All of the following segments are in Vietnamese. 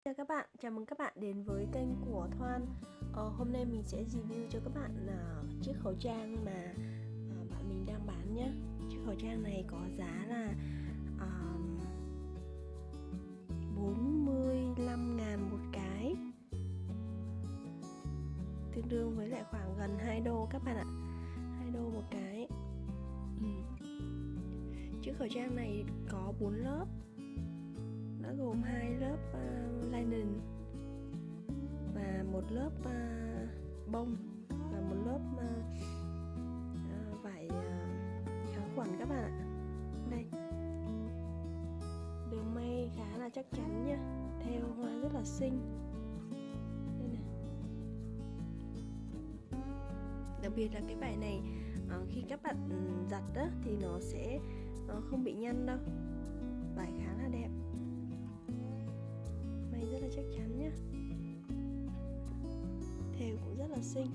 chào các bạn, chào mừng các bạn đến với kênh của Thoan. Hôm nay mình sẽ review cho các bạn chiếc khẩu trang mà bạn mình đang bán nhé. Chiếc khẩu trang này có giá là 45.000 một cái, tương đương với lại khoảng gần 2 đô các bạn ạ. 2 đô một cái. Chiếc khẩu trang này có 4 lớp. Nó gồm 2 lớp linen và một lớp bông và một lớp vải kháng khuẩn các bạn ạ. Đây, đường may khá là chắc chắn nha, theo hoa rất là xinh. Đây này. Đặc biệt là cái vải này khi các bạn giặt á, thì nó sẽ không bị nhăn đâu. Vải khá là đẹp, may rất là chắc chắn nhá, thêu cũng rất là xinh.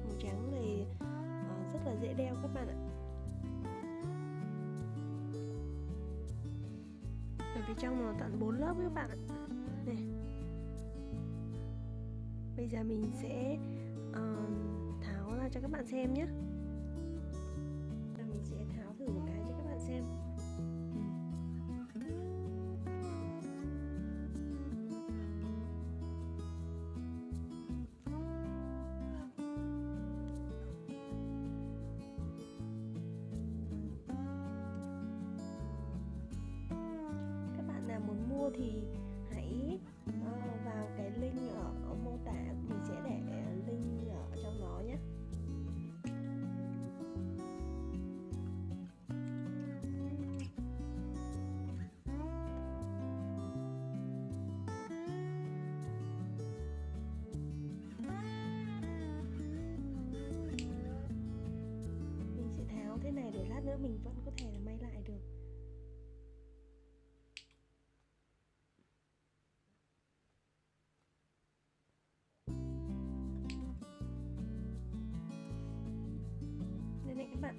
Màu trắng này rất là dễ đeo các bạn ạ. Ở phía trong nó tận 4 lớp các bạn ạ. Này. Bây giờ mình sẽ tháo ra cho các bạn xem nhé. Mình sẽ tháo thử một cái cho các bạn xem. Các bạn nào muốn mua thì hãy vào cái link ở mô tả, mình sẽ để link ở trong đó nhé. Mình sẽ tháo thế này để lát nữa mình vẫn có thể là may lại được. Đây này các bạn.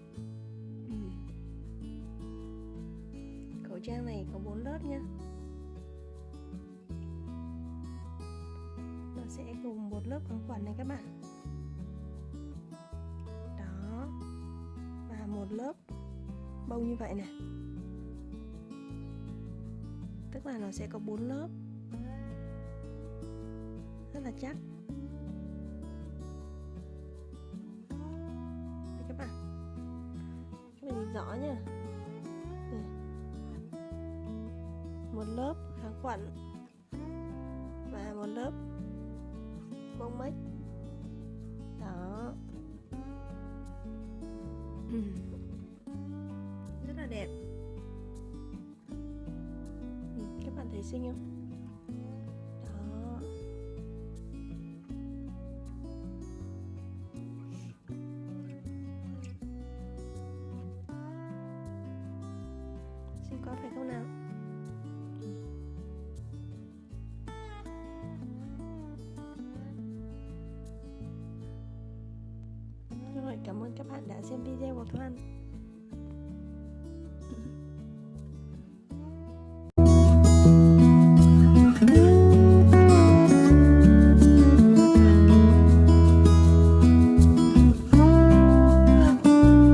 Khẩu trang này có 4 lớp nha. Nó sẽ gồm một lớp kháng khuẩn này các bạn. Đó. Và một lớp bông như vậy này. Tức là nó sẽ có 4 lớp. Rất là chắc. Đây các bạn. Các bạn nhìn rõ nha. Đây. Một lớp kháng khuẩn và một lớp bông mách. Đó. Rất là đẹp. Các bạn thấy xinh không? Đó. Xinh quá phải không nào? Rồi, cảm ơn các bạn đã xem video của Thoan.